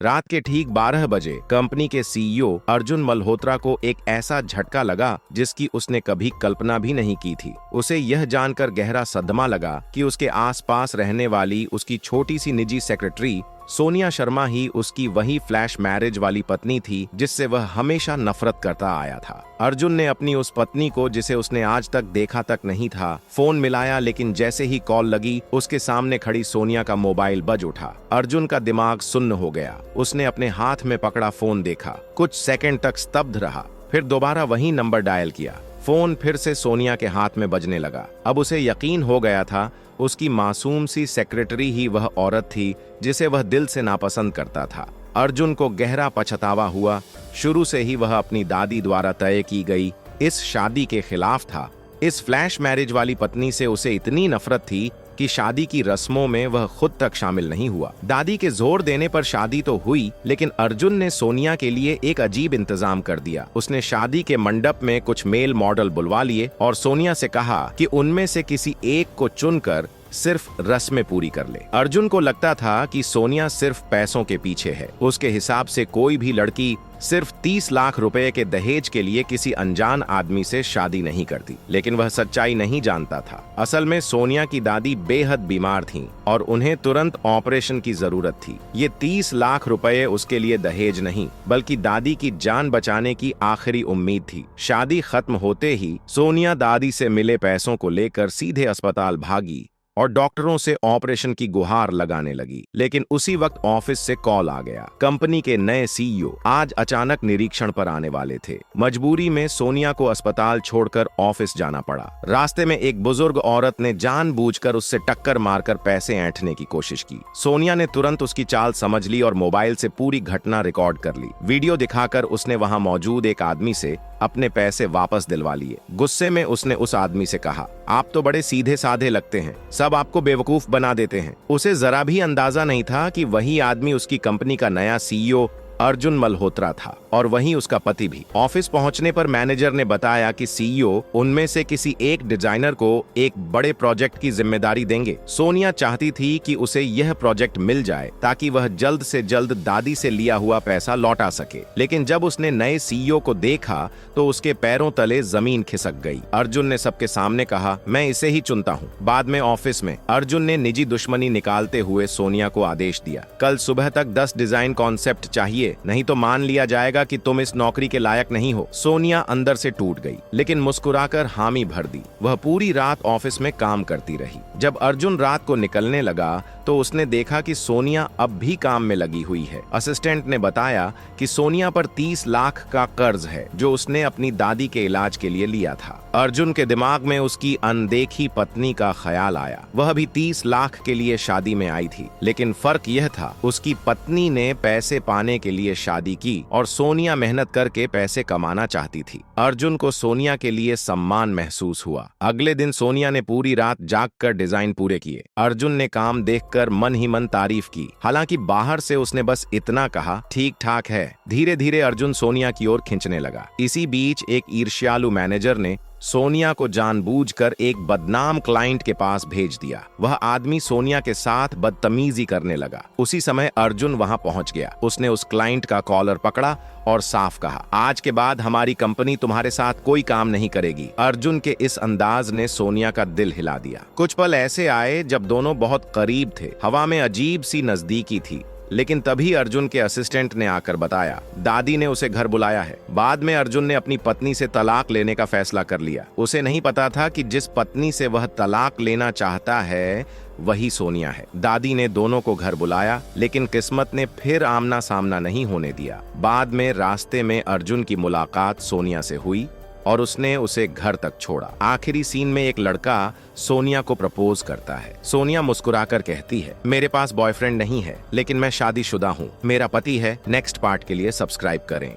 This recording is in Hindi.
रात के ठीक 12 बजे कंपनी के सीईओ अर्जुन मल्होत्रा को एक ऐसा झटका लगा जिसकी उसने कभी कल्पना भी नहीं की थी। उसे यह जानकर गहरा सदमा लगा कि उसके आसपास रहने वाली उसकी छोटी सी निजी सेक्रेटरी सोनिया शर्मा ही उसकी वही फ्लैश मैरिज वाली पत्नी थी जिससे वह हमेशा नफरत करता आया था। अर्जुन ने अपनी उस पत्नी को, जिसे उसने आज तक देखा तक नहीं था, फोन मिलाया, लेकिन जैसे ही कॉल लगी उसके सामने खड़ी सोनिया का मोबाइल बज उठा। अर्जुन का दिमाग सुन्न हो गया। उसने अपने हाथ में पकड़ा फोन देखा, कुछ सेकंड तक स्तब्ध रहा, फिर दोबारा वही नंबर डायल किया। फोन फिर से सोनिया के हाथ में बजने लगा। अब उसे यकीन हो गया था उसकी मासूम सी सेक्रेटरी ही वह औरत थी जिसे वह दिल से नापसंद करता था। अर्जुन को गहरा पछतावा हुआ। शुरू से ही वह अपनी दादी द्वारा तय की गई इस शादी के खिलाफ था। इस फ्लैश मैरिज वाली पत्नी से उसे इतनी नफरत थी कि शादी की रस्मों में वह खुद तक शामिल नहीं हुआ। दादी के जोर देने पर शादी तो हुई, लेकिन अर्जुन ने सोनिया के लिए एक अजीब इंतजाम कर दिया। उसने शादी के मंडप में कुछ मेल मॉडल बुलवा लिए और सोनिया से कहा कि उनमें से किसी एक को चुनकर सिर्फ रस्में पूरी कर ले। अर्जुन को लगता था कि सोनिया सिर्फ पैसों के पीछे है। उसके हिसाब से कोई भी लड़की सिर्फ 30 लाख रुपए के दहेज के लिए किसी अनजान आदमी से शादी नहीं करती। लेकिन वह सच्चाई नहीं जानता था। असल में सोनिया की दादी बेहद बीमार थीं और उन्हें तुरंत ऑपरेशन की जरूरत थी। ये 30 लाख रुपए उसके लिए दहेज नहीं, बल्कि दादी की जान बचाने की आखिरी उम्मीद थी। शादी खत्म होते ही सोनिया दादी से मिले पैसों को लेकर सीधे अस्पताल भागी और डॉक्टरों से ऑपरेशन की गुहार लगाने लगी। लेकिन उसी वक्त ऑफिस से कॉल आ गया। कंपनी के नए सीईओ आज अचानक निरीक्षण पर आने वाले थे। मजबूरी में सोनिया को अस्पताल छोड़कर ऑफिस जाना पड़ा। रास्ते में एक बुजुर्ग औरत ने जानबूझकर उससे टक्कर मारकर पैसे ऐंठने की कोशिश की। सोनिया ने तुरंत उसकी चाल समझ ली और मोबाइल से पूरी घटना रिकॉर्ड कर ली। वीडियो दिखाकर उसने वहां मौजूद एक आदमी से अपने पैसे वापस दिलवा लिए। गुस्से में उसने उस आदमी से कहा, आप तो बड़े सीधे साधे लगते हैं, सब आपको बेवकूफ बना देते हैं। उसे जरा भी अंदाजा नहीं था कि वही आदमी उसकी कंपनी का नया सीईओ अर्जुन मल्होत्रा था और वहीं उसका पति भी। ऑफिस पहुंचने पर मैनेजर ने बताया कि सीईओ उनमें से किसी एक डिजाइनर को एक बड़े प्रोजेक्ट की जिम्मेदारी देंगे। सोनिया चाहती थी कि उसे यह प्रोजेक्ट मिल जाए ताकि वह जल्द से जल्द दादी से लिया हुआ पैसा लौटा सके। लेकिन जब उसने नए सीईओ को देखा तो उसके पैरों तले जमीन खिसक गई। अर्जुन ने सबके सामने कहा, मैं इसे ही चुनता हूँ। बाद में ऑफिस में अर्जुन ने निजी दुश्मनी निकालते हुए सोनिया को आदेश दिया, कल सुबह तक 10 डिजाइन कॉन्सेप्ट चाहिए, नहीं तो मान लिया जाएगा कि तुम इस नौकरी के लायक नहीं हो। सोनिया अंदर से टूट गई, लेकिन मुस्कुराकर हामी भर दी। वह पूरी रात ऑफिस में काम करती रही। जब अर्जुन रात को निकलने लगा तो उसने देखा कि सोनिया अब भी काम में लगी हुई है। असिस्टेंट ने बताया कि सोनिया पर 30 लाख का कर्ज है जो उसने अपनी दादी के इलाज के लिए लिया था। अर्जुन के दिमाग में उसकी अनदेखी पत्नी का ख्याल आया। वह भी 30 लाख के लिए शादी में आई थी, लेकिन फर्क यह था उसकी पत्नी ने पैसे पाने के लिए शादी की और सोनिया मेहनत करके पैसे कमाना चाहती थी। अर्जुन को सोनिया के लिए सम्मान महसूस हुआ। अगले दिन सोनिया ने पूरी रात जागकर डिजाइन पूरे किए। अर्जुन ने काम देखकर मन ही मन तारीफ की। हालांकि बाहर से उसने बस इतना कहा, ठीक ठाक है। धीरे धीरे अर्जुन सोनिया की ओर खींचने लगा। इसी बीच एक ईर्ष्यालु मैनेजर ने सोनिया को जानबूझकर एक बदनाम क्लाइंट के पास भेज दिया। वह आदमी सोनिया के साथ बदतमीजी करने लगा। उसी समय अर्जुन वहां पहुंच गया। उसने उस क्लाइंट का कॉलर पकड़ा और साफ कहा, आज के बाद हमारी कंपनी तुम्हारे साथ कोई काम नहीं करेगी। अर्जुन के इस अंदाज ने सोनिया का दिल हिला दिया। कुछ पल ऐसे आए जब दोनों बहुत करीब थे। हवा में अजीब सी नजदीकी थी। लेकिन तभी अर्जुन के असिस्टेंट ने आकर बताया, दादी ने उसे घर बुलाया है। बाद में अर्जुन ने अपनी पत्नी से तलाक लेने का फैसला कर लिया। उसे नहीं पता था कि जिस पत्नी से वह तलाक लेना चाहता है वही सोनिया है। दादी ने दोनों को घर बुलाया, लेकिन किस्मत ने फिर आमना सामना नहीं होने दिया। बाद में रास्ते में अर्जुन की मुलाकात सोनिया से हुई और उसने उसे घर तक छोड़ा। आखिरी सीन में एक लड़का सोनिया को प्रपोज करता है। सोनिया मुस्कुराकर कहती है, मेरे पास बॉयफ्रेंड नहीं है, लेकिन मैं शादीशुदा हूँ, मेरा पति है। नेक्स्ट पार्ट के लिए सब्सक्राइब करें।